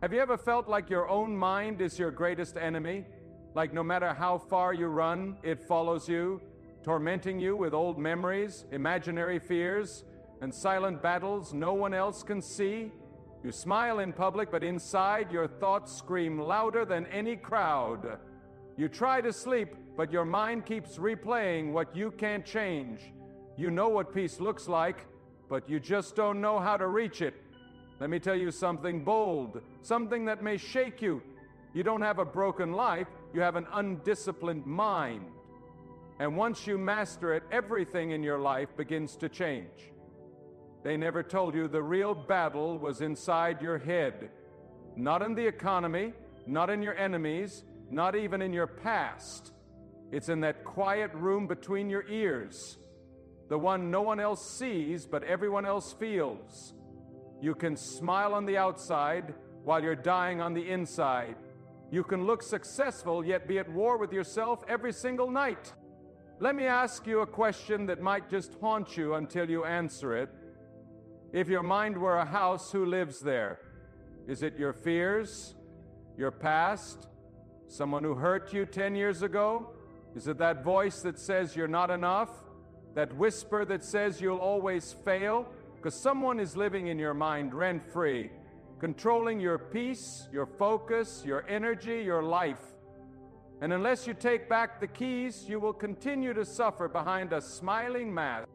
Have you ever felt like your own mind is your greatest enemy? Like no matter how far you run, it follows you, tormenting you with old memories, imaginary fears, and silent battles no one else can see? You smile in public, but inside your thoughts scream louder than any crowd. You try to sleep, but your mind keeps replaying what you can't change. You know what peace looks like, but you just don't know how to reach it. Let me tell you something bold, something that may shake you. You don't have a broken life, you have an undisciplined mind. And once you master it, everything in your life begins to change. They never told you the real battle was inside your head. Not in the economy, not in your enemies, not even in your past. It's in that quiet room between your ears, the one no one else sees but everyone else feels. You can smile on the outside while you're dying on the inside. You can look successful yet be at war with yourself every single night. Let me ask you a question that might just haunt you until you answer it. If your mind were a house, who lives there? Is it your fears? Your past? Someone who hurt you 10 years ago? Is it that voice that says you're not enough? That whisper that says you'll always fail? Because someone is living in your mind rent-free, controlling your peace, your focus, your energy, your life. And unless you take back the keys, you will continue to suffer behind a smiling mask.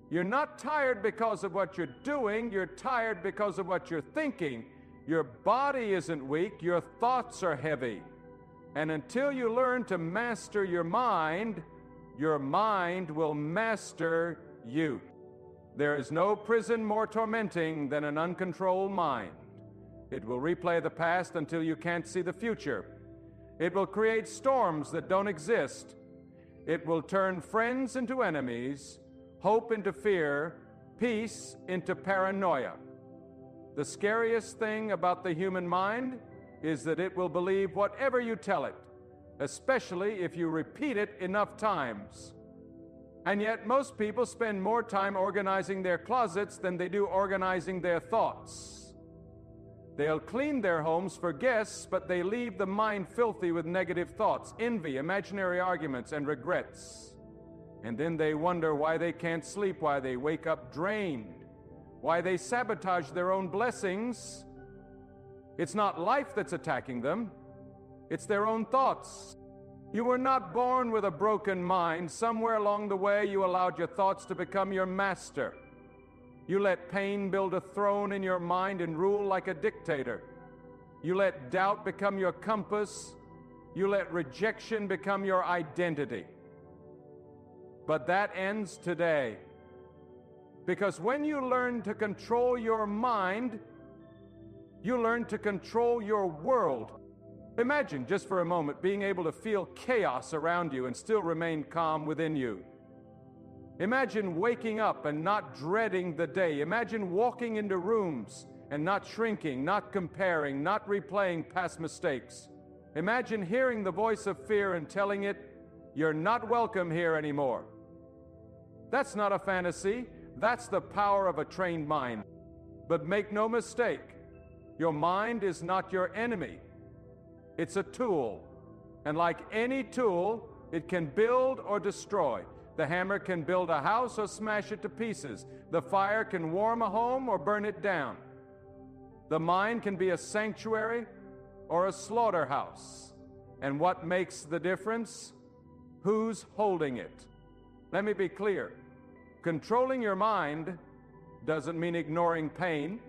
You're not tired because of what you're doing, you're tired because of what you're thinking. Your body isn't weak, your thoughts are heavy. And until you learn to master your mind will master you. There is no prison more tormenting than an uncontrolled mind. It will replay the past until you can't see the future. It will create storms that don't exist. It will turn friends into enemies, hope into fear, peace into paranoia. The scariest thing about the human mind is that it will believe whatever you tell it, especially if you repeat it enough times. And yet most people spend more time organizing their closets than they do organizing their thoughts. They'll clean their homes for guests, but they leave the mind filthy with negative thoughts, envy, imaginary arguments, and regrets. And then they wonder why they can't sleep, why they wake up drained, why they sabotage their own blessings. It's not life that's attacking them, it's their own thoughts. You were not born with a broken mind. Somewhere along the way, you allowed your thoughts to become your master. You let pain build a throne in your mind and rule like a dictator. You let doubt become your compass. You let rejection become your identity. But that ends today. Because when you learn to control your mind, you learn to control your world. Imagine, just for a moment, being able to feel chaos around you and still remain calm within you. Imagine waking up and not dreading the day. Imagine walking into rooms and not shrinking, not comparing, not replaying past mistakes. Imagine hearing the voice of fear and telling it, "You're not welcome here anymore." That's not a fantasy. That's the power of a trained mind. But make no mistake, your mind is not your enemy. It's a tool. And like any tool, it can build or destroy. The hammer can build a house or smash it to pieces. The fire can warm a home or burn it down. The mind can be a sanctuary or a slaughterhouse. And what makes the difference? Who's holding it? Let me be clear. Controlling your mind doesn't mean ignoring pain.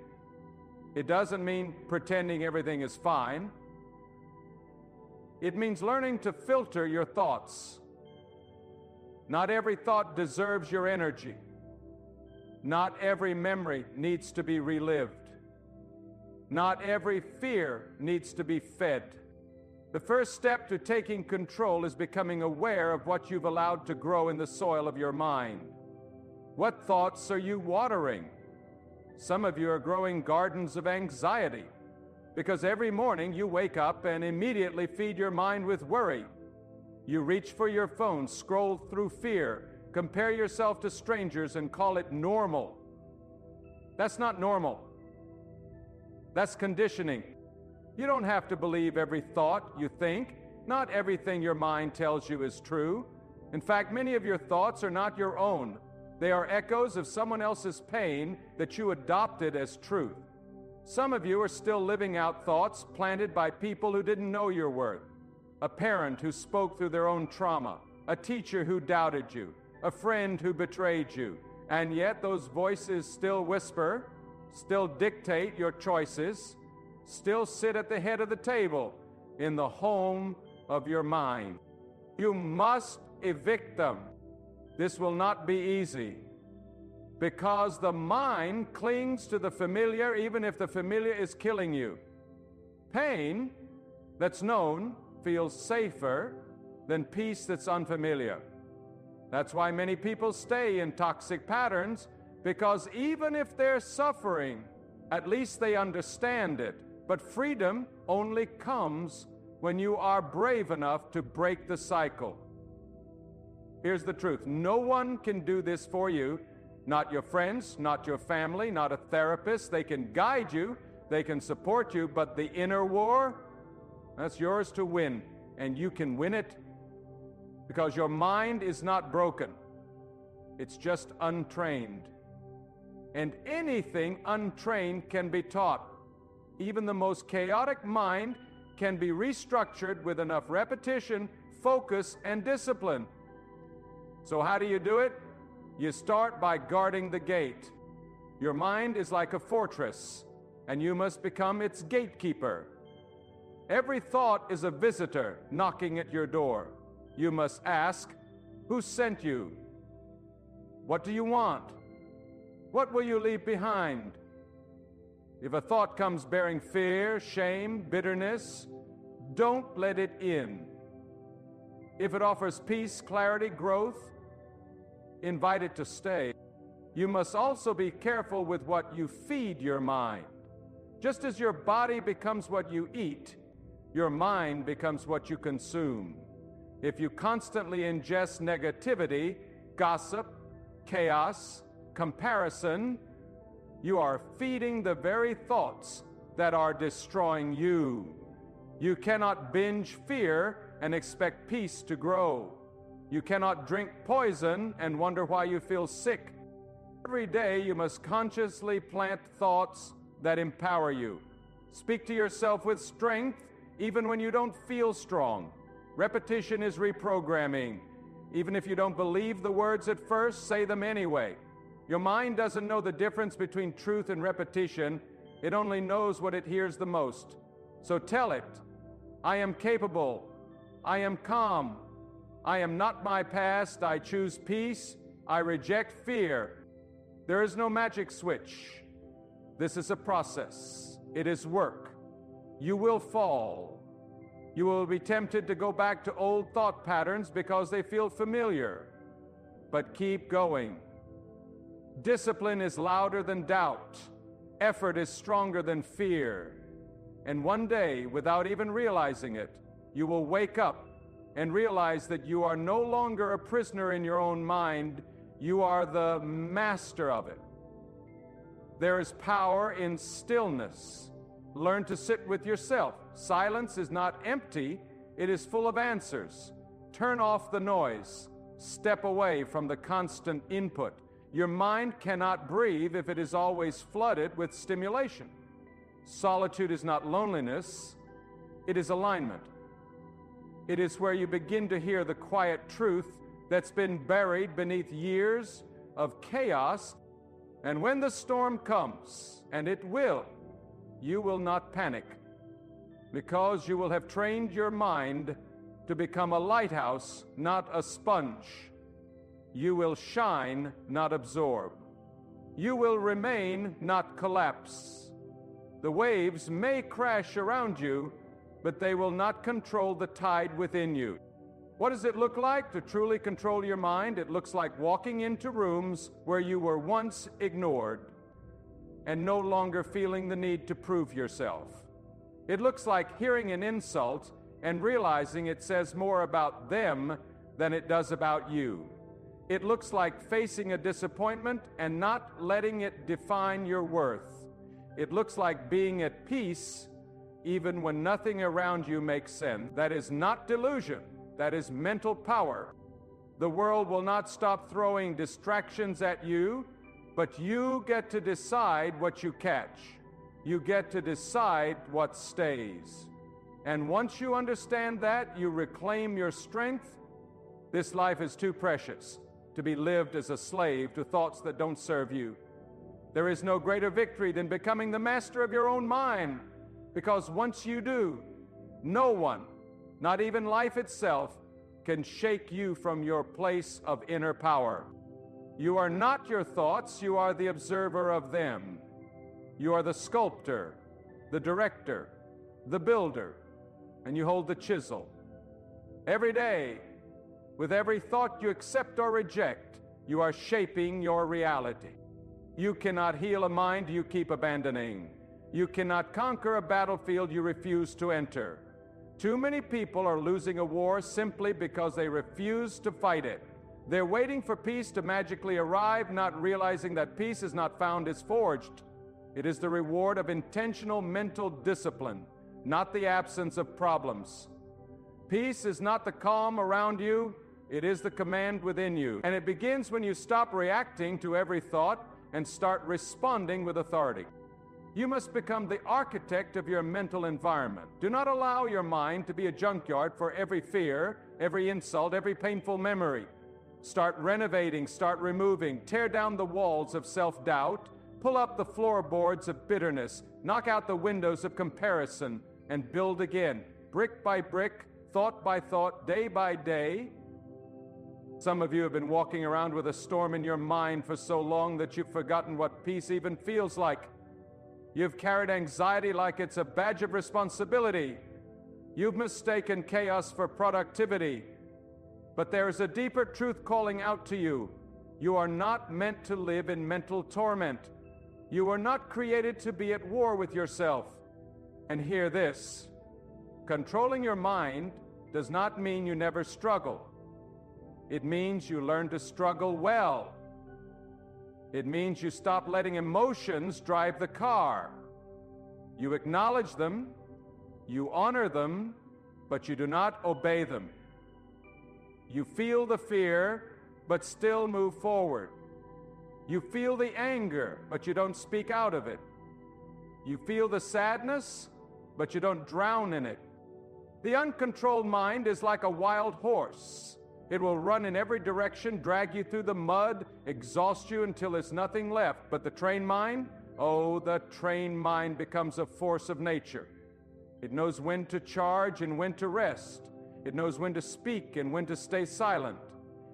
It doesn't mean pretending everything is fine. It means learning to filter your thoughts. Not every thought deserves your energy. Not every memory needs to be relived. Not every fear needs to be fed. The first step to taking control is becoming aware of what you've allowed to grow in the soil of your mind. What thoughts are you watering? Some of you are growing gardens of anxiety because every morning you wake up and immediately feed your mind with worry. You reach for your phone, scroll through fear, compare yourself to strangers and call it normal. That's not normal. That's conditioning. You don't have to believe every thought you think. Not everything your mind tells you is true. In fact, many of your thoughts are not your own. They are echoes of someone else's pain that you adopted as truth. Some of you are still living out thoughts planted by people who didn't know your worth. A parent who spoke through their own trauma, a teacher who doubted you, a friend who betrayed you. And yet those voices still whisper, still dictate your choices, still sit at the head of the table in the home of your mind. You must evict them. This will not be easy, because the mind clings to the familiar even if the familiar is killing you. Pain that's known feels safer than peace that's unfamiliar. That's why many people stay in toxic patterns, because even if they're suffering, at least they understand it. But freedom only comes when you are brave enough to break the cycle. Here's the truth. No one can do this for you. Not your friends, not your family, not a therapist. They can guide you, they can support you, but the inner war, that's yours to win. And you can win it because your mind is not broken. It's just untrained. And anything untrained can be taught. Even the most chaotic mind can be restructured with enough repetition, focus, and discipline. So how do you do it? You start by guarding the gate. Your mind is like a fortress, and you must become its gatekeeper. Every thought is a visitor knocking at your door. You must ask, who sent you? What do you want? What will you leave behind? If a thought comes bearing fear, shame, bitterness, don't let it in. If it offers peace, clarity, growth, invite it to stay. You must also be careful with what you feed your mind. Just as your body becomes what you eat, your mind becomes what you consume. If you constantly ingest negativity, gossip, chaos, comparison, you are feeding the very thoughts that are destroying you. You cannot binge fear and expect peace to grow. You cannot drink poison and wonder why you feel sick. Every day you must consciously plant thoughts that empower you. Speak to yourself with strength even when you don't feel strong. Repetition is reprogramming. Even if you don't believe the words at first, say them anyway. Your mind doesn't know the difference between truth and repetition. It only knows what it hears the most. So tell it, I am capable. I am calm. I am not my past. I choose peace. I reject fear. There is no magic switch. This is a process. It is work. You will fall. You will be tempted to go back to old thought patterns because they feel familiar. But keep going. Discipline is louder than doubt. Effort is stronger than fear. And one day, without even realizing it, you will wake up and realize that you are no longer a prisoner in your own mind. You are the master of it. There is power in stillness. Learn to sit with yourself. Silence is not empty, it is full of answers. Turn off the noise. Step away from the constant input. Your mind cannot breathe if it is always flooded with stimulation. Solitude is not loneliness, it is alignment. It is where you begin to hear the quiet truth that's been buried beneath years of chaos. And when the storm comes, and it will, you will not panic, because you will have trained your mind to become a lighthouse, not a sponge. You will shine, not absorb. You will remain, not collapse. The waves may crash around you, but they will not control the tide within you. What does it look like to truly control your mind? It looks like walking into rooms where you were once ignored and no longer feeling the need to prove yourself. It looks like hearing an insult and realizing it says more about them than it does about you. It looks like facing a disappointment and not letting it define your worth. It looks like being at peace even when nothing around you makes sense. That is not delusion. That is mental power. The world will not stop throwing distractions at you, but you get to decide what you catch. You get to decide what stays. And once you understand that, you reclaim your strength. This life is too precious to be lived as a slave to thoughts that don't serve you. There is no greater victory than becoming the master of your own mind, because once you do, no one, not even life itself, can shake you from your place of inner power. You are not your thoughts, you are the observer of them. You are the sculptor, the director, the builder, and you hold the chisel. Every day, with every thought you accept or reject, you are shaping your reality. You cannot heal a mind you keep abandoning. You cannot conquer a battlefield you refuse to enter. Too many people are losing a war simply because they refuse to fight it. They're waiting for peace to magically arrive, not realizing that peace is not found, it's forged. It is the reward of intentional mental discipline, not the absence of problems. Peace is not the calm around you, it is the command within you. And it begins when you stop reacting to every thought and start responding with authority. You must become the architect of your mental environment. Do not allow your mind to be a junkyard for every fear, every insult, every painful memory. Start renovating, start removing, tear down the walls of self-doubt, pull up the floorboards of bitterness, knock out the windows of comparison, and build again, brick by brick, thought by thought, day by day. Some of you have been walking around with a storm in your mind for so long that you've forgotten what peace even feels like. You've carried anxiety like it's a badge of responsibility. You've mistaken chaos for productivity. But there is a deeper truth calling out to you. You are not meant to live in mental torment. You are not created to be at war with yourself. And hear this. Controlling your mind does not mean you never struggle. It means you learn to struggle well. It means you stop letting emotions drive the car. You acknowledge them, you honor them, but you do not obey them. You feel the fear, but still move forward. You feel the anger, but you don't speak out of it. You feel the sadness, but you don't drown in it. The uncontrolled mind is like a wild horse. It will run in every direction, drag you through the mud, exhaust you until there's nothing left. But the trained mind? Oh, the trained mind becomes a force of nature. It knows when to charge and when to rest. It knows when to speak and when to stay silent.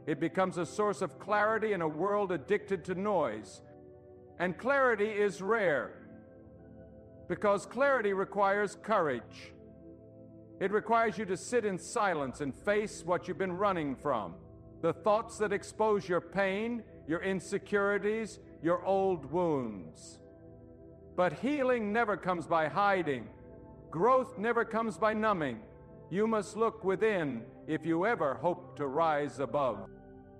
It becomes a source of clarity in a world addicted to noise. And clarity is rare, because clarity requires courage. It requires you to sit in silence and face what you've been running from. The thoughts that expose your pain, your insecurities, your old wounds. But healing never comes by hiding. Growth never comes by numbing. You must look within if you ever hope to rise above.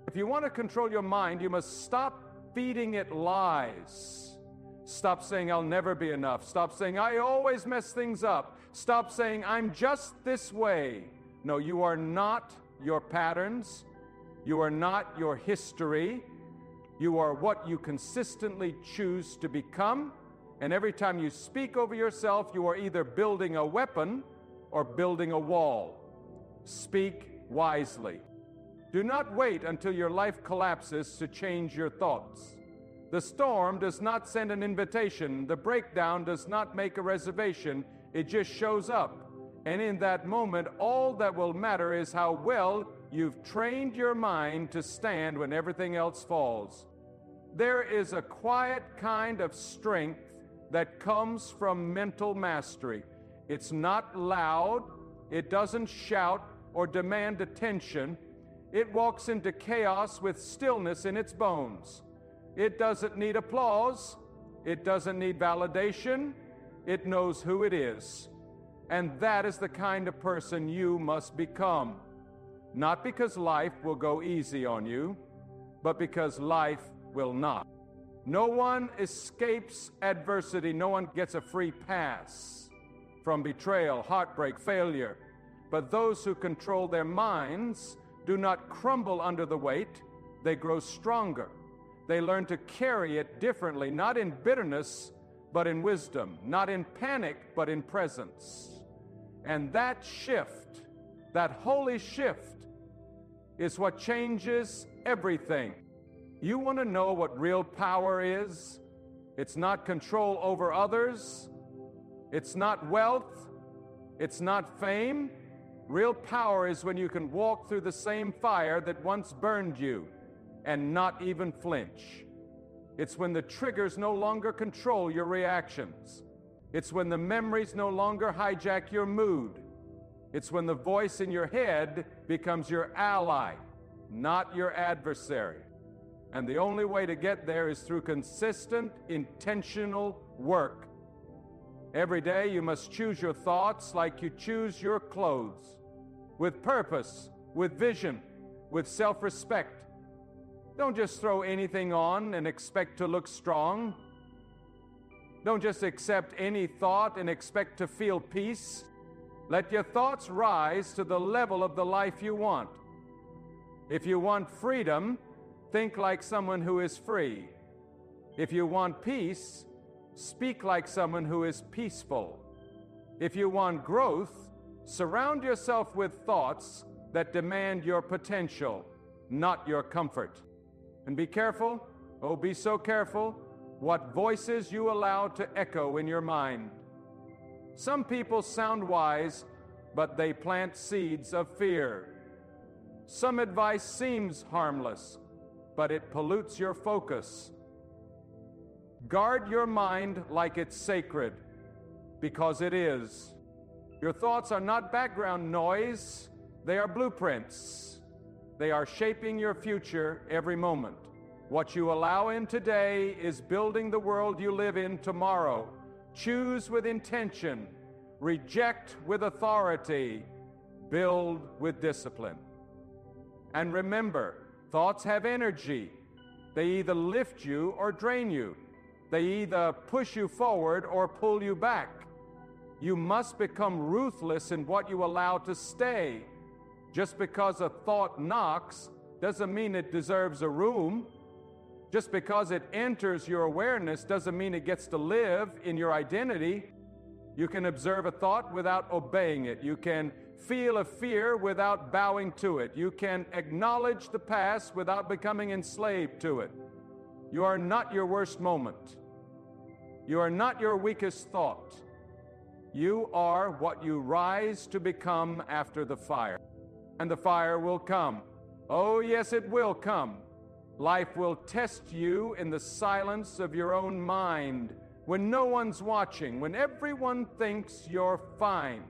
If you want to control your mind, you must stop feeding it lies. Stop saying, I'll never be enough. Stop saying, I always mess things up. Stop saying, I'm just this way. No, you are not your patterns. You are not your history. You are what you consistently choose to become. And every time you speak over yourself, you are either building a weapon or building a wall. Speak wisely. Do not wait until your life collapses to change your thoughts. The storm does not send an invitation. The breakdown does not make a reservation. It just shows up. And in that moment, all that will matter is how well you've trained your mind to stand when everything else falls. There is a quiet kind of strength that comes from mental mastery. It's not loud. It doesn't shout or demand attention. It walks into chaos with stillness in its bones. It doesn't need applause. It doesn't need validation. It knows who it is. And that is the kind of person you must become. Not because life will go easy on you, but because life will not. No one escapes adversity. No one gets a free pass. from betrayal, heartbreak, failure. But those who control their minds do not crumble under the weight, they grow stronger. They learn to carry it differently, not in bitterness, but in wisdom, not in panic, but in presence. And that shift, that holy shift, is what changes everything. You want to know what real power is? It's not control over others. It's not wealth. It's not fame. Real power is when you can walk through the same fire that once burned you and not even flinch. It's when the triggers no longer control your reactions. It's when the memories no longer hijack your mood. It's when the voice in your head becomes your ally, not your adversary. And the only way to get there is through consistent, intentional work. Every day you must choose your thoughts like you choose your clothes, with purpose, with vision, with self-respect. Don't just throw anything on and expect to look strong. Don't just accept any thought and expect to feel peace. Let your thoughts rise to the level of the life you want. If you want freedom, think like someone who is free. If you want peace, speak like someone who is peaceful. If you want growth, surround yourself with thoughts that demand your potential, not your comfort. And be careful, oh, be so careful, what voices you allow to echo in your mind. Some people sound wise, but they plant seeds of fear. Some advice seems harmless, but it pollutes your focus. Guard your mind like it's sacred, because it is. Your thoughts are not background noise, they are blueprints. They are shaping your future every moment. What you allow in today is building the world you live in tomorrow. Choose with intention, reject with authority, build with discipline. And remember, thoughts have energy. They either lift you or drain you. They either push you forward or pull you back. You must become ruthless in what you allow to stay. Just because a thought knocks doesn't mean it deserves a room. Just because it enters your awareness doesn't mean it gets to live in your identity. You can observe a thought without obeying it. You can feel a fear without bowing to it. You can acknowledge the past without becoming enslaved to it. You are not your worst moment. You are not your weakest thought. You are what you rise to become after the fire. And the fire will come. Oh, yes, it will come. Life will test you in the silence of your own mind, when no one's watching, when everyone thinks you're fine,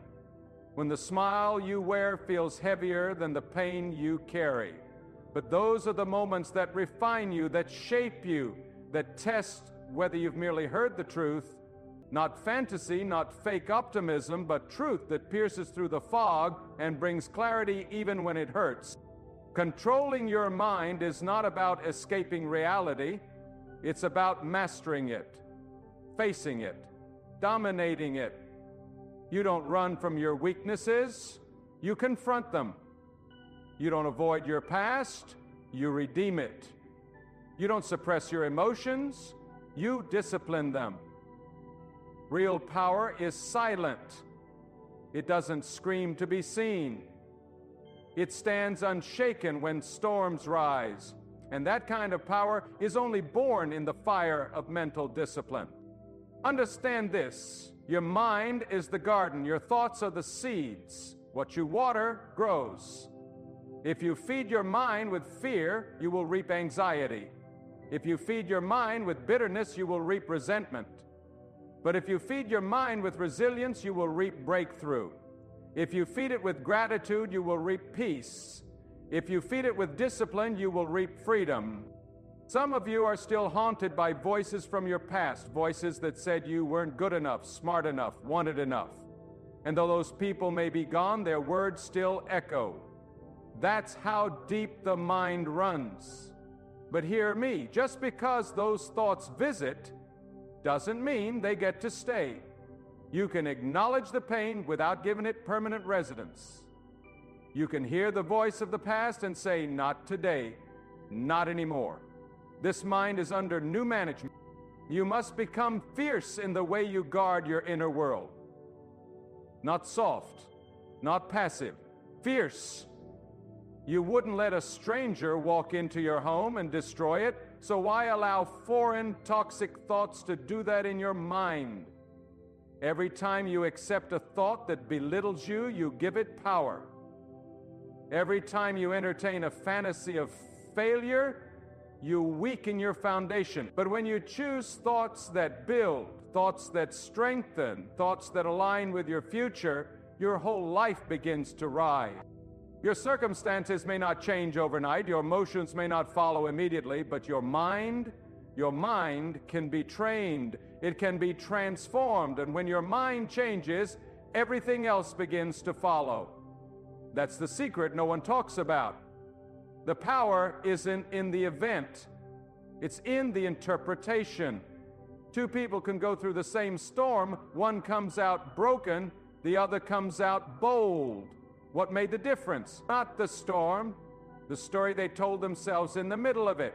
when the smile you wear feels heavier than the pain you carry. But those are the moments that refine you, that shape you, that test whether you've merely heard the truth, not fantasy, not fake optimism, but truth that pierces through the fog and brings clarity even when it hurts. Controlling your mind is not about escaping reality. It's about mastering it, facing it, dominating it. You don't run from your weaknesses, you confront them. You don't avoid your past, you redeem it. You don't suppress your emotions, you discipline them. Real power is silent. It doesn't scream to be seen. It stands unshaken when storms rise. And that kind of power is only born in the fire of mental discipline. Understand this. Your mind is the garden. Your thoughts are the seeds. What you water grows. If you feed your mind with fear, you will reap anxiety. If you feed your mind with bitterness, you will reap resentment. But if you feed your mind with resilience, you will reap breakthrough. If you feed it with gratitude, you will reap peace. If you feed it with discipline, you will reap freedom. Some of you are still haunted by voices from your past, voices that said you weren't good enough, smart enough, wanted enough. And though those people may be gone, their words still echo. That's how deep the mind runs. But hear me, just because those thoughts visit doesn't mean they get to stay. You can acknowledge the pain without giving it permanent residence. You can hear the voice of the past and say, not today, not anymore. This mind is under new management. You must become fierce in the way you guard your inner world. Not soft, not passive, fierce. You wouldn't let a stranger walk into your home and destroy it, so why allow foreign toxic thoughts to do that in your mind? Every time you accept a thought that belittles you, you give it power. Every time you entertain a fantasy of failure, you weaken your foundation. But when you choose thoughts that build, thoughts that strengthen, thoughts that align with your future, your whole life begins to rise. Your circumstances may not change overnight, your emotions may not follow immediately, but your mind can be trained, it can be transformed, and when your mind changes, everything else begins to follow. That's the secret no one talks about. The power isn't in the event, it's in the interpretation. Two people can go through the same storm, one comes out broken, the other comes out bold. What made the difference? Not the storm, the story they told themselves in the middle of it.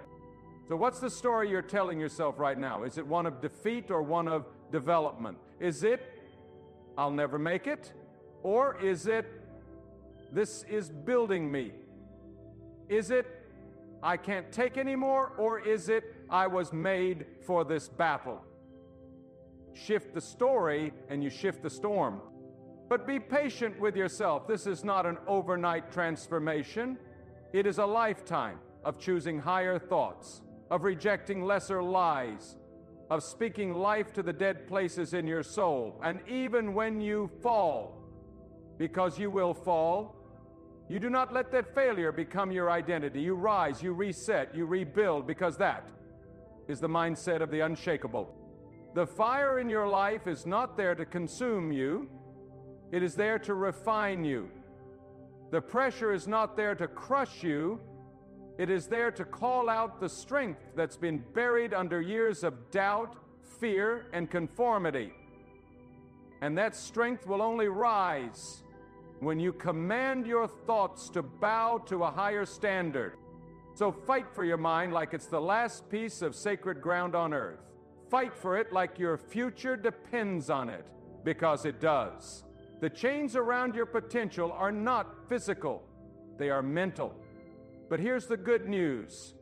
So what's the story you're telling yourself right now? Is it one of defeat or one of development? Is it, I'll never make it? Or is it, this is building me? Is it, I can't take anymore? Or is it, I was made for this battle? Shift the story and you shift the storm. But be patient with yourself. This is not an overnight transformation. It is a lifetime of choosing higher thoughts, of rejecting lesser lies, of speaking life to the dead places in your soul. And even when you fall, because you will fall, you do not let that failure become your identity. You rise, you reset, you rebuild, because that is the mindset of the unshakable. The fire in your life is not there to consume you. It is there to refine you. The pressure is not there to crush you. It is there to call out the strength that's been buried under years of doubt, fear, and conformity. And that strength will only rise when you command your thoughts to bow to a higher standard. So fight for your mind like it's the last piece of sacred ground on earth. Fight for it like your future depends on it, because it does. The chains around your potential are not physical, they are mental. But here's the good news.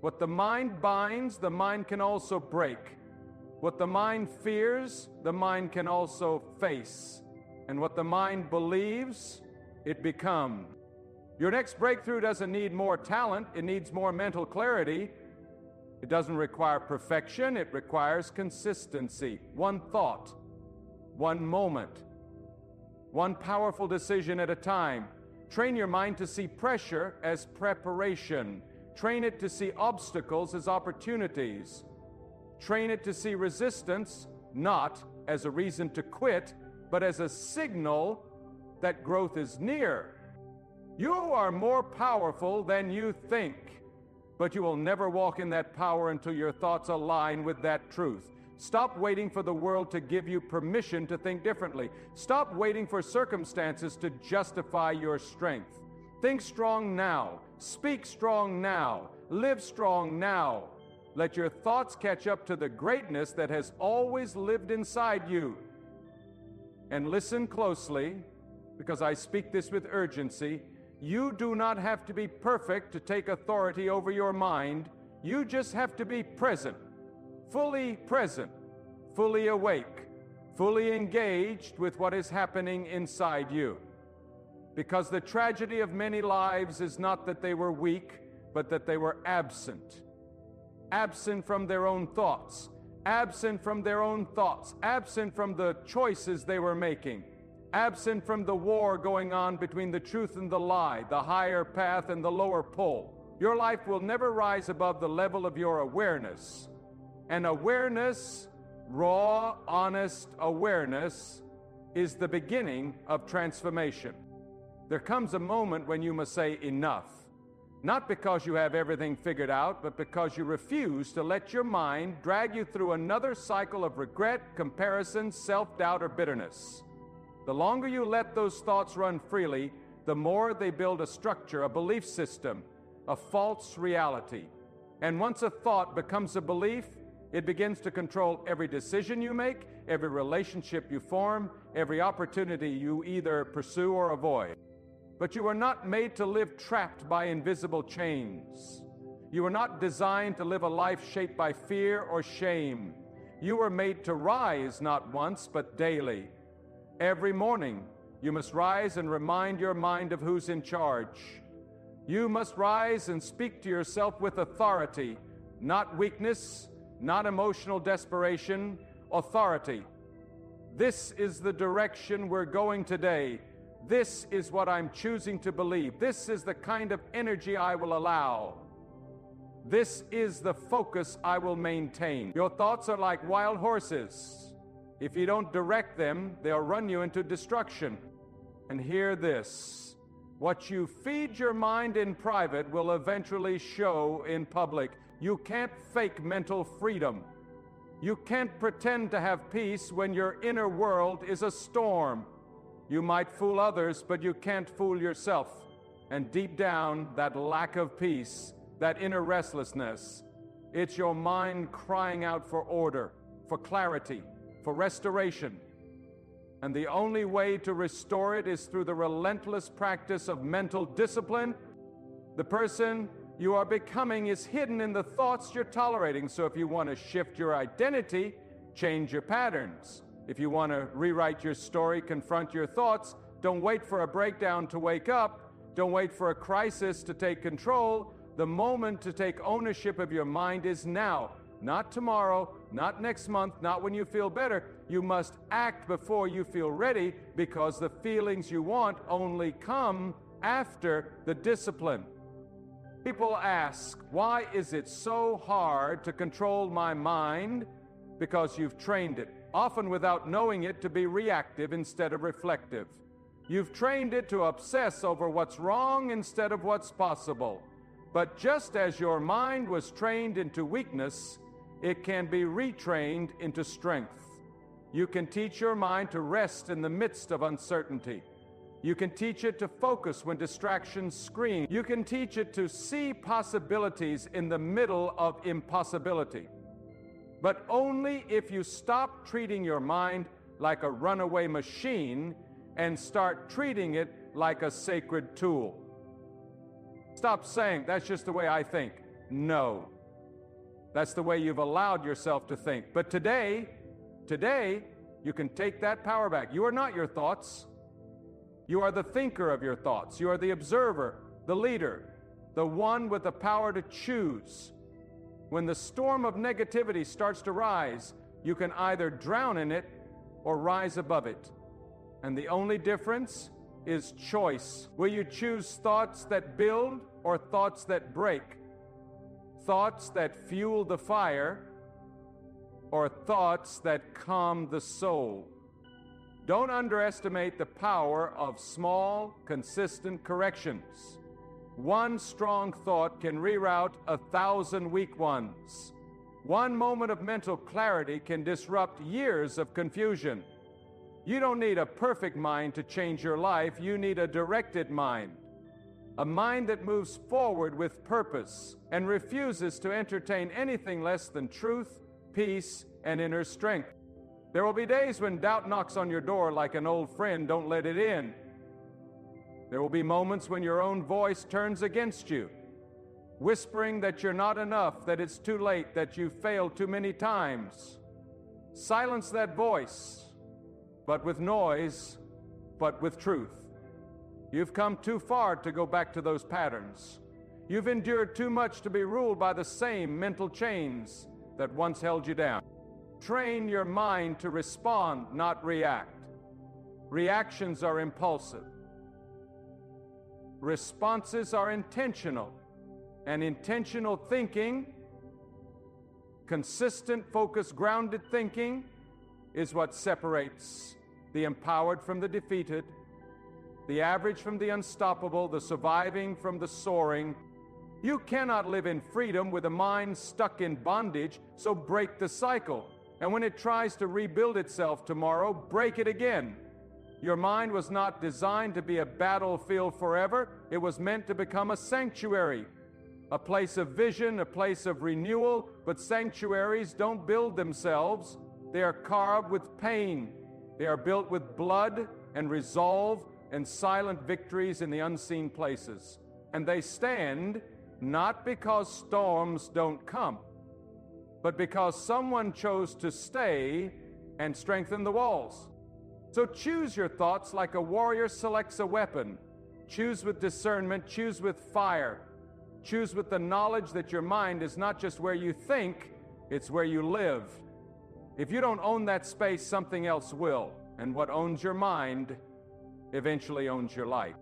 What the mind binds, the mind can also break. What the mind fears, the mind can also face. And what the mind believes, it becomes. Your next breakthrough doesn't need more talent, it needs more mental clarity. It doesn't require perfection, it requires consistency. One thought, one moment, one powerful decision at a time. Train your mind to see pressure as preparation. Train it to see obstacles as opportunities. Train it to see resistance not as a reason to quit, but as a signal that growth is near. You are more powerful than you think, but you will never walk in that power until your thoughts align with that truth. Stop waiting for the world to give you permission to think differently. Stop waiting for circumstances to justify your strength. Think strong now. Speak strong now. Live strong now. Let your thoughts catch up to the greatness that has always lived inside you. And listen closely, because I speak this with urgency. You do not have to be perfect to take authority over your mind. You just have to be present. Fully present, fully awake, fully engaged with what is happening inside you. Because the tragedy of many lives is not that they were weak, but that they were absent. Absent from their own thoughts, absent from their own thoughts, absent from the choices they were making, absent from the war going on between the truth and the lie, the higher path and the lower pole. Your life will never rise above the level of your awareness. And awareness, raw, honest awareness, is the beginning of transformation. There comes a moment when you must say enough. Not because you have everything figured out, but because you refuse to let your mind drag you through another cycle of regret, comparison, self-doubt, or bitterness. The longer you let those thoughts run freely, the more they build a structure, a belief system, a false reality. And once a thought becomes a belief, it begins to control every decision you make, every relationship you form, every opportunity you either pursue or avoid. But you are not made to live trapped by invisible chains. You are not designed to live a life shaped by fear or shame. You are made to rise not once, but daily. Every morning, you must rise and remind your mind of who's in charge. You must rise and speak to yourself with authority, not weakness, not emotional desperation, authority. This is the direction we're going today. This is what I'm choosing to believe. This is the kind of energy I will allow. This is the focus I will maintain. Your thoughts are like wild horses. If you don't direct them, they'll run you into destruction. And hear this: what you feed your mind in private will eventually show in public. You can't fake mental freedom. You can't pretend to have peace when your inner world is a storm. You might fool others, but you can't fool yourself. And deep down, that lack of peace, that inner restlessness, it's your mind crying out for order, for clarity, for restoration. And the only way to restore it is through the relentless practice of mental discipline. The person you are becoming is hidden in the thoughts you're tolerating. So if you want to shift your identity, change your patterns. If you want to rewrite your story, confront your thoughts, don't wait for a breakdown to wake up. Don't wait for a crisis to take control. The moment to take ownership of your mind is now. Not tomorrow, not next month, not when you feel better. You must act before you feel ready, because the feelings you want only come after the discipline. People ask, why is it so hard to control my mind? Because you've trained it, often without knowing it, to be reactive instead of reflective. You've trained it to obsess over what's wrong instead of what's possible. But just as your mind was trained into weakness, it can be retrained into strength. You can teach your mind to rest in the midst of uncertainty. You can teach it to focus when distractions scream. You can teach it to see possibilities in the middle of impossibility. But only if you stop treating your mind like a runaway machine and start treating it like a sacred tool. Stop saying, that's just the way I think. No. That's the way you've allowed yourself to think. But today, you can take that power back. You are not your thoughts. You are the thinker of your thoughts. You are the observer, the leader, the one with the power to choose. When the storm of negativity starts to rise, you can either drown in it or rise above it. And the only difference is choice. Will you choose thoughts that build or thoughts that break? Thoughts that fuel the fire or thoughts that calm the soul? Don't underestimate the power of small, consistent corrections. One strong thought can reroute 1,000 weak ones. One moment of mental clarity can disrupt years of confusion. You don't need a perfect mind to change your life. You need a directed mind. A mind that moves forward with purpose and refuses to entertain anything less than truth, peace, and inner strength. There will be days when doubt knocks on your door like an old friend. Don't let it in. There will be moments when your own voice turns against you, whispering that you're not enough, that it's too late, that you've failed too many times. Silence that voice, but with noise, but with truth. You've come too far to go back to those patterns. You've endured too much to be ruled by the same mental chains that once held you down. Train your mind to respond, not react. Reactions are impulsive. Responses are intentional. And intentional thinking, consistent, focused, grounded thinking, is what separates the empowered from the defeated, the average from the unstoppable, the surviving from the soaring, You cannot live in freedom with a mind stuck in bondage, so break the cycle. And when it tries to rebuild itself tomorrow, break it again. Your mind was not designed to be a battlefield forever. It was meant to become a sanctuary, a place of vision, a place of renewal. But sanctuaries don't build themselves. They are carved with pain. They are built with blood and resolve and silent victories in the unseen places. And they stand not because storms don't come, but because someone chose to stay and strengthen the walls. So choose your thoughts like a warrior selects a weapon. Choose with discernment, choose with fire. Choose with the knowledge that your mind is not just where you think, it's where you live. If you don't own that space, something else will. And what owns your mind eventually owns your life.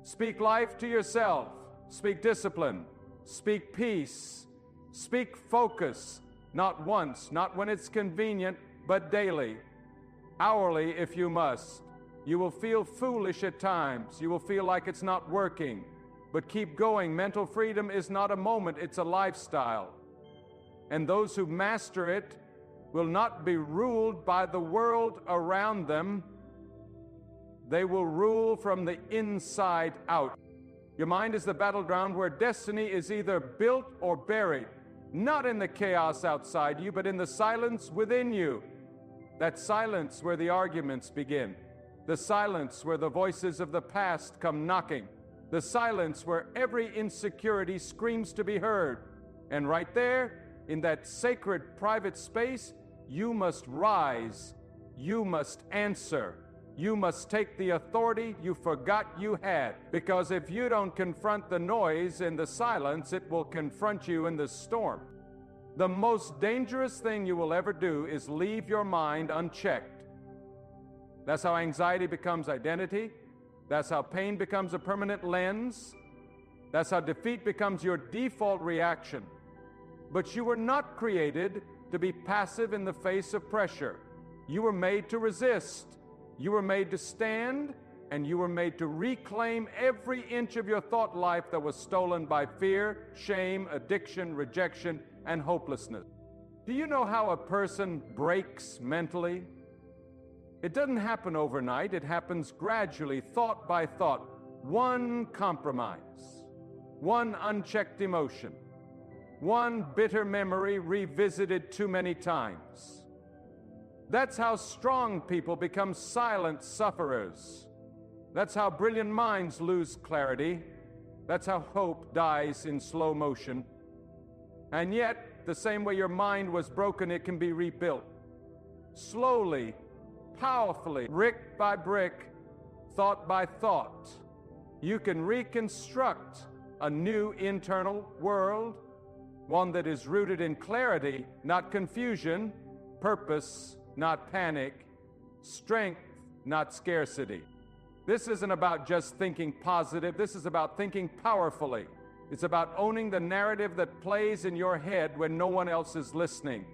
Speak life to yourself. Speak discipline. Speak peace. Speak focus. Not once, not when it's convenient, but daily. Hourly if you must. You will feel foolish at times. You will feel like it's not working. But keep going. Mental freedom is not a moment, it's a lifestyle. And those who master it will not be ruled by the world around them. They will rule from the inside out. Your mind is the battleground where destiny is either built or buried, not in the chaos outside you, but in the silence within you. That silence where the arguments begin, the silence where the voices of the past come knocking, the silence where every insecurity screams to be heard. And right there, in that sacred private space, you must rise, you must answer, you must take the authority you forgot you had. Because if you don't confront the noise in the silence, it will confront you in the storm. The most dangerous thing you will ever do is leave your mind unchecked. That's how anxiety becomes identity. That's how pain becomes a permanent lens. That's how defeat becomes your default reaction. But you were not created to be passive in the face of pressure. You were made to resist. You were made to stand, and you were made to reclaim every inch of your thought life that was stolen by fear, shame, addiction, rejection, and hopelessness. Do you know how a person breaks mentally? It doesn't happen overnight. It happens gradually, thought by thought. One compromise, one unchecked emotion, one bitter memory revisited too many times. That's how strong people become silent sufferers. That's how brilliant minds lose clarity. That's how hope dies in slow motion. And yet, the same way your mind was broken, it can be rebuilt. Slowly, powerfully, brick by brick, thought by thought. You can reconstruct a new internal world, one that is rooted in clarity, not confusion, purpose, not panic, strength, not scarcity. This isn't about just thinking positive. This is about thinking powerfully. It's about owning the narrative that plays in your head when no one else is listening.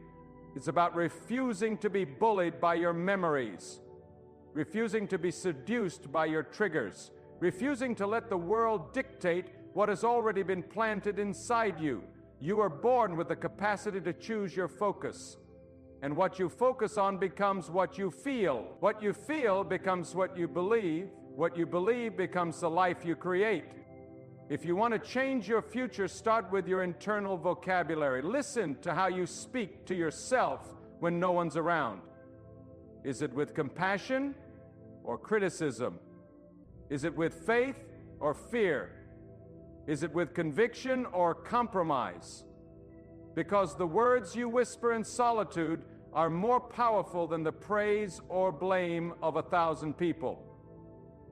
It's about refusing to be bullied by your memories, refusing to be seduced by your triggers, refusing to let the world dictate what has already been planted inside you. You are born with the capacity to choose your focus. And what you focus on becomes what you feel. What you feel becomes what you believe. What you believe becomes the life you create. If you want to change your future, start with your internal vocabulary. Listen to how you speak to yourself when no one's around. Is it with compassion or criticism? Is it with faith or fear? Is it with conviction or compromise? Because the words you whisper in solitude are more powerful than the praise or blame of 1,000 people.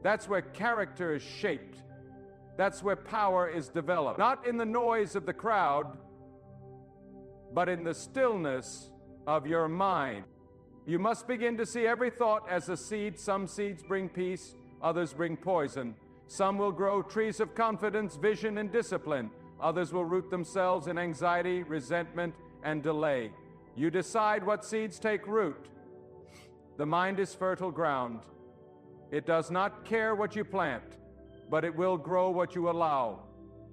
That's where character is shaped. That's where power is developed. Not in the noise of the crowd, but in the stillness of your mind. You must begin to see every thought as a seed. Some seeds bring peace, others bring poison. Some will grow trees of confidence, vision, and discipline. Others will root themselves in anxiety, resentment, and delay. You decide what seeds take root. The mind is fertile ground. It does not care what you plant, but it will grow what you allow.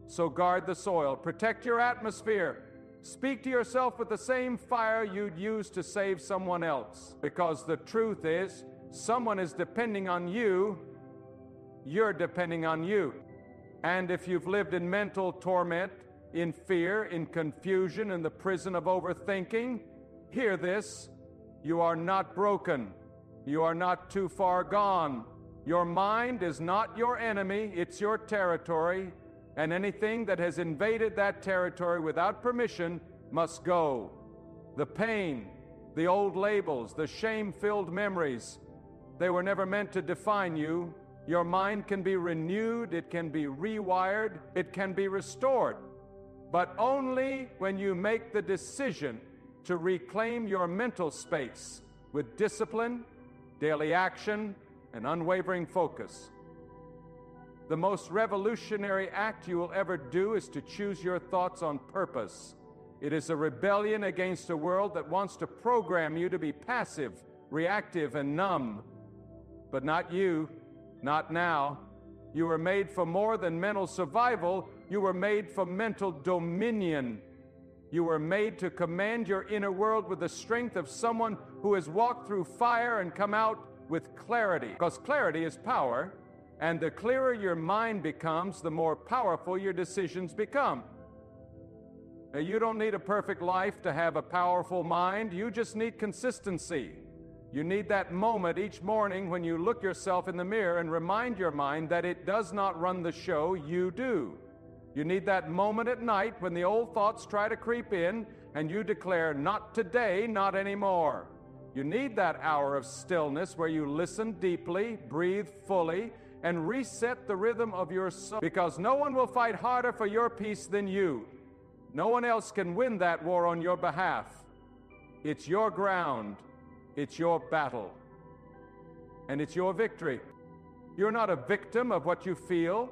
So guard the soil, protect your atmosphere. Speak to yourself with the same fire you'd use to save someone else. Because the truth is, someone is depending on you, you're depending on you. And if you've lived in mental torment, in fear, in confusion, in the prison of overthinking, hear this: you are not broken. You are not too far gone. Your mind is not your enemy, it's your territory, and anything that has invaded that territory without permission must go. The pain, the old labels, the shame-filled memories, they were never meant to define you. Your mind can be renewed, it can be rewired, it can be restored, but only when you make the decision to reclaim your mental space with discipline, daily action, and unwavering focus. The most revolutionary act you will ever do is to choose your thoughts on purpose. It is a rebellion against a world that wants to program you to be passive, reactive, and numb. But not you, not now. You were made for more than mental survival. You were made for mental dominion. You were made to command your inner world with the strength of someone who has walked through fire and come out with clarity. Because clarity is power, and the clearer your mind becomes, the more powerful your decisions become. Now, you don't need a perfect life to have a powerful mind. You just need consistency. You need that moment each morning when you look yourself in the mirror and remind your mind that it does not run the show, you do. You need that moment at night when the old thoughts try to creep in and you declare, not today, not anymore. You need that hour of stillness where you listen deeply, breathe fully, and reset the rhythm of your soul. Because no one will fight harder for your peace than you. No one else can win that war on your behalf. It's your ground. It's your battle. And it's your victory. You're not a victim of what you feel.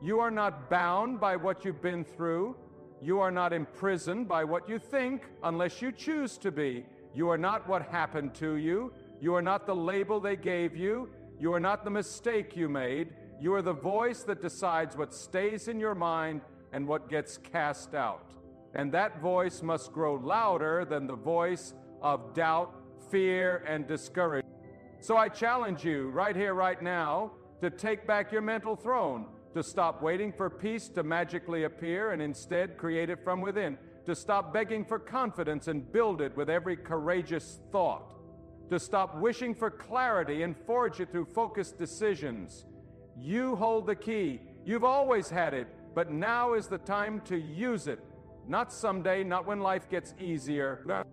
You are not bound by what you've been through. You are not imprisoned by what you think unless you choose to be. You are not what happened to you. You are not the label they gave you. You are not the mistake you made. You are the voice that decides what stays in your mind and what gets cast out. And that voice must grow louder than the voice of doubt, fear, and discouragement. So I challenge you right here, right now, to take back your mental throne, to stop waiting for peace to magically appear and instead create it from within, to stop begging for confidence and build it with every courageous thought, to stop wishing for clarity and forge it through focused decisions. You hold the key. You've always had it, but now is the time to use it. Not someday, not when life gets easier.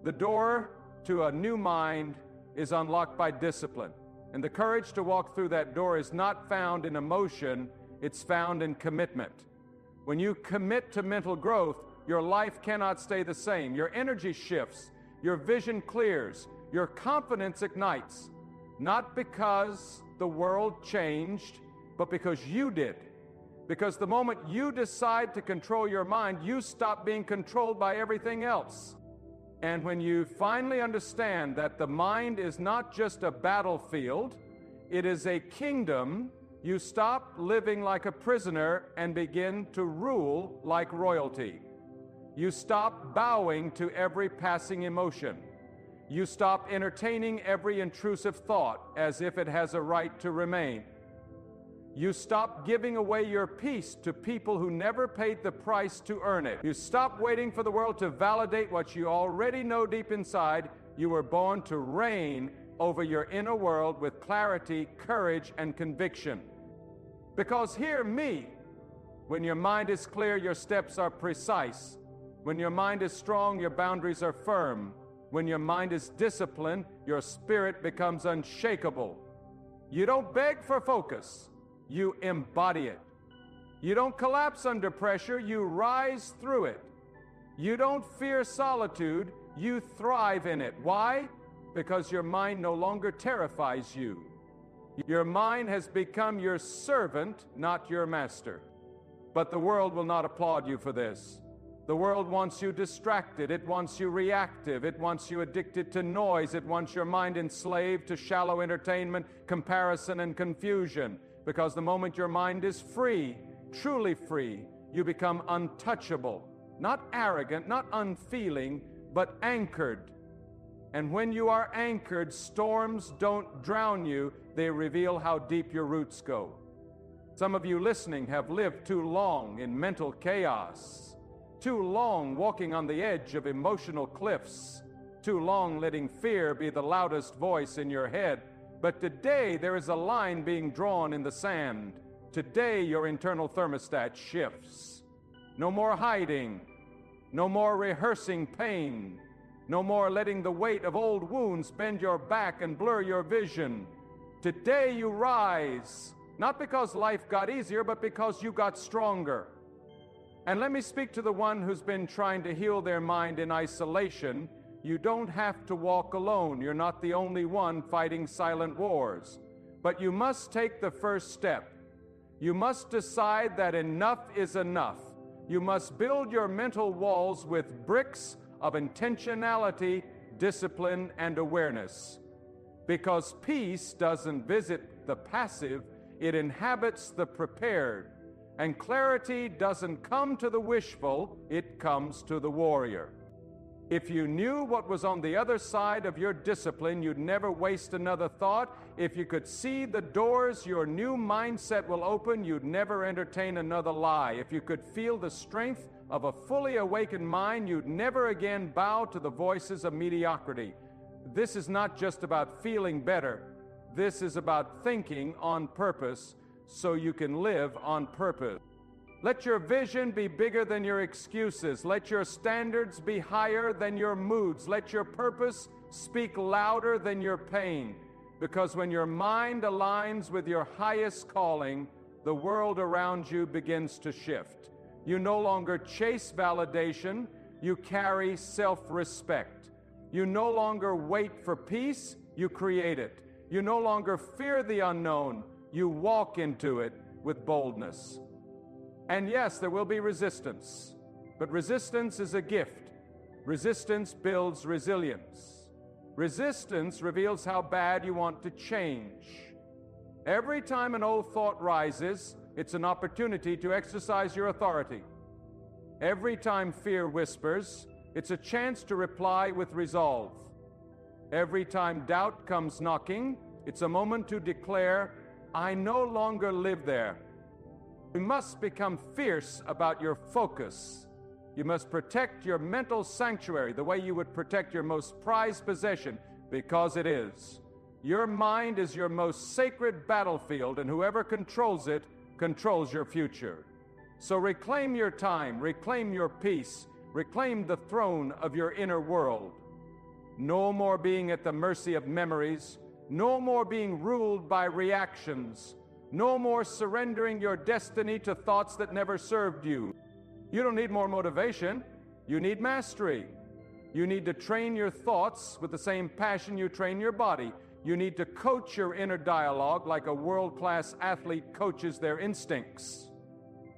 The door to a new mind is unlocked by discipline. And the courage to walk through that door is not found in emotion, it's found in commitment. When you commit to mental growth, your life cannot stay the same. Your energy shifts, your vision clears, your confidence ignites. Not because the world changed, but because you did. Because the moment you decide to control your mind, you stop being controlled by everything else. And when you finally understand that the mind is not just a battlefield, it is a kingdom, you stop living like a prisoner and begin to rule like royalty. You stop bowing to every passing emotion. You stop entertaining every intrusive thought as if it has a right to remain. You stop giving away your peace to people who never paid the price to earn it. You stop waiting for the world to validate what you already know deep inside. You were born to reign over your inner world with clarity, courage, and conviction. Because hear me, when your mind is clear, your steps are precise. When your mind is strong, your boundaries are firm. When your mind is disciplined, your spirit becomes unshakable. You don't beg for focus. You embody it. You don't collapse under pressure, you rise through it. You don't fear solitude, you thrive in it. Why? Because your mind no longer terrifies you. Your mind has become your servant, not your master. But the world will not applaud you for this. The world wants you distracted, it wants you reactive, it wants you addicted to noise, it wants your mind enslaved to shallow entertainment, comparison, and confusion. Because the moment your mind is free, truly free, You become untouchable, not arrogant, not unfeeling, but anchored. And when you are anchored, storms don't drown you, they reveal how deep your roots go. Some of you listening have lived too long in mental chaos, too long walking on the edge of emotional cliffs, too long letting fear be the loudest voice in your head. But today there is a line being drawn in the sand. Today your internal thermostat shifts. No more hiding, no more rehearsing pain, no more letting the weight of old wounds bend your back and blur your vision. Today you rise, not because life got easier, but because you got stronger. And let me speak to the one who's been trying to heal their mind in isolation. You don't have to walk alone. You're not the only one fighting silent wars. But you must take the first step. You must decide that enough is enough. You must build your mental walls with bricks of intentionality, discipline, and awareness. Because peace doesn't visit the passive, it inhabits the prepared. And clarity doesn't come to the wishful, it comes to the warrior. If you knew what was on the other side of your discipline, you'd never waste another thought. If you could see the doors your new mindset will open, you'd never entertain another lie. If you could feel the strength of a fully awakened mind, you'd never again bow to the voices of mediocrity. This is not just about feeling better. This is about thinking on purpose so you can live on purpose. Let your vision be bigger than your excuses. Let your standards be higher than your moods. Let your purpose speak louder than your pain. Because when your mind aligns with your highest calling, the world around you begins to shift. You no longer chase validation, you carry self-respect. You no longer wait for peace, you create it. You no longer fear the unknown, you walk into it with boldness. And yes, there will be resistance, but resistance is a gift. Resistance builds resilience. Resistance reveals how bad you want to change. Every time an old thought rises, it's an opportunity to exercise your authority. Every time fear whispers, it's a chance to reply with resolve. Every time doubt comes knocking, it's a moment to declare, I no longer live there. You must become fierce about your focus. You must protect your mental sanctuary the way you would protect your most prized possession, because it is. Your mind is your most sacred battlefield, and whoever controls it controls your future. So reclaim your time, reclaim your peace, reclaim the throne of your inner world. No more being at the mercy of memories, no more being ruled by reactions, no more surrendering your destiny to thoughts that never served you. You don't need more motivation, you need mastery. You need to train your thoughts with the same passion you train your body. You need to coach your inner dialogue like a world-class athlete coaches their instincts.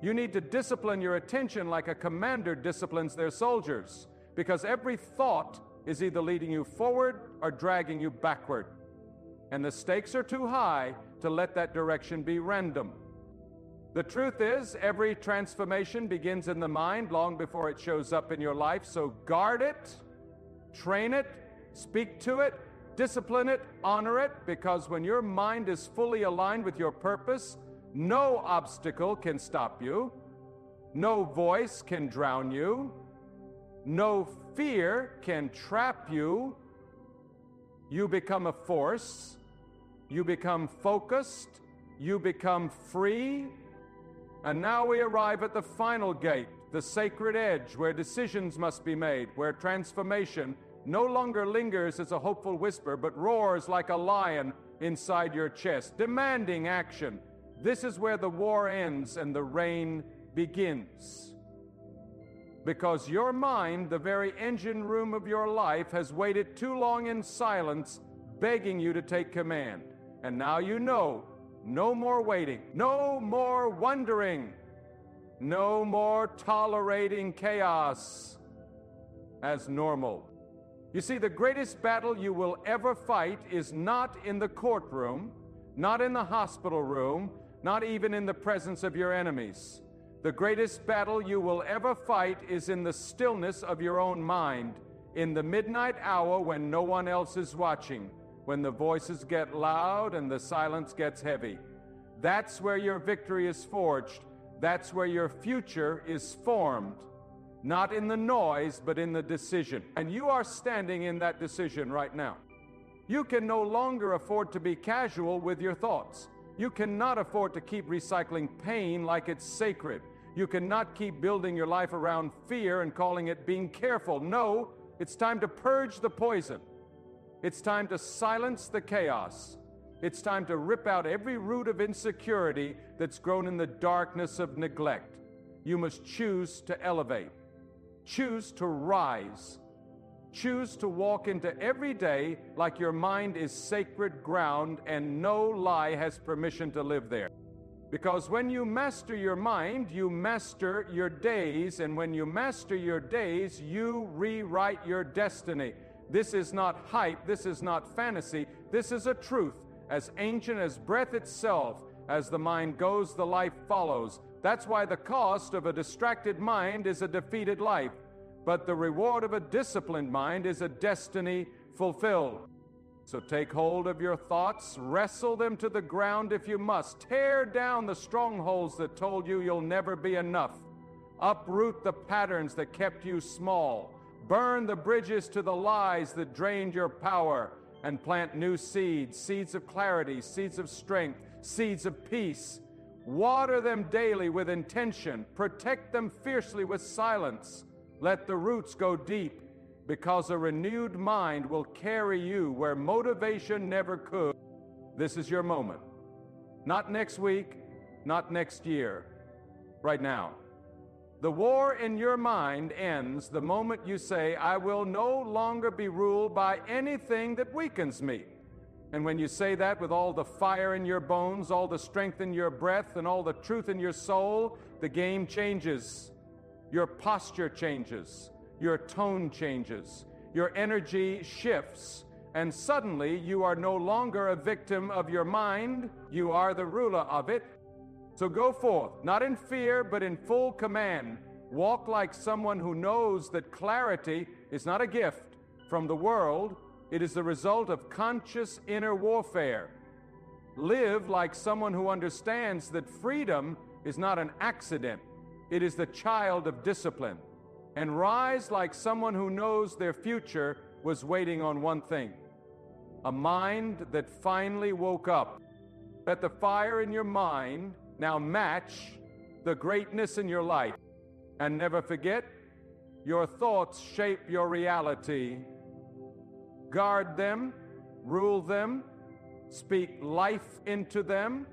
You need to discipline your attention like a commander disciplines their soldiers, because every thought is either leading you forward or dragging you backward. And the stakes are too high to let that direction be random. The truth is, every transformation begins in the mind long before it shows up in your life, so guard it, train it, speak to it, discipline it, honor it, because when your mind is fully aligned with your purpose, no obstacle can stop you, no voice can drown you, no fear can trap you. You become a force, you become focused, you become free. And now we arrive at the final gate, the sacred edge, where decisions must be made, where transformation no longer lingers as a hopeful whisper, but roars like a lion inside your chest, demanding action. This is where the war ends and the reign begins. Because your mind, the very engine room of your life, has waited too long in silence, begging you to take command. And now you know. No more waiting, no more wondering, no more tolerating chaos as normal. You see, the greatest battle you will ever fight is not in the courtroom, not in the hospital room, not even in the presence of your enemies. The greatest battle you will ever fight is in the stillness of your own mind, in the midnight hour when no one else is watching, when the voices get loud and the silence gets heavy. That's where your victory is forged. That's where your future is formed. Not in the noise, but in the decision. And you are standing in that decision right now. You can no longer afford to be casual with your thoughts. You cannot afford to keep recycling pain like it's sacred. You cannot keep building your life around fear and calling it being careful. No, it's time to purge the poison. It's time to silence the chaos. It's time to rip out every root of insecurity that's grown in the darkness of neglect. You must choose to elevate. Choose to rise. Choose to walk into every day like your mind is sacred ground and no lie has permission to live there. Because when you master your mind, you master your days, and when you master your days, you rewrite your destiny. This is not hype, this is not fantasy, this is a truth, as ancient as breath itself. As the mind goes, the life follows. That's why the cost of a distracted mind is a defeated life, but the reward of a disciplined mind is a destiny fulfilled. So take hold of your thoughts, wrestle them to the ground if you must. Tear down the strongholds that told you you'll never be enough. Uproot the patterns that kept you small. Burn the bridges to the lies that drained your power, and plant new seeds, seeds of clarity, seeds of strength, seeds of peace. Water them daily with intention. Protect them fiercely with silence. Let the roots go deep, because a renewed mind will carry you where motivation never could. This is your moment. Not next week, not next year, right now. The war in your mind ends the moment you say, I will no longer be ruled by anything that weakens me. And when you say that with all the fire in your bones, all the strength in your breath, and all the truth in your soul, the game changes. Your posture changes. Your tone changes. Your energy shifts. And suddenly you are no longer a victim of your mind. You are the ruler of it. So go forth, not in fear, but in full command. Walk like someone who knows that clarity is not a gift from the world. It is the result of conscious inner warfare. Live like someone who understands that freedom is not an accident. It is the child of discipline. And rise like someone who knows their future was waiting on one thing: a mind that finally woke up. Let the fire in your mind now match the greatness in your life. And never forget, your thoughts shape your reality. Guard them, rule them, speak life into them,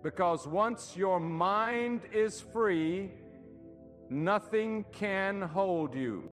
because once your mind is free, nothing can hold you.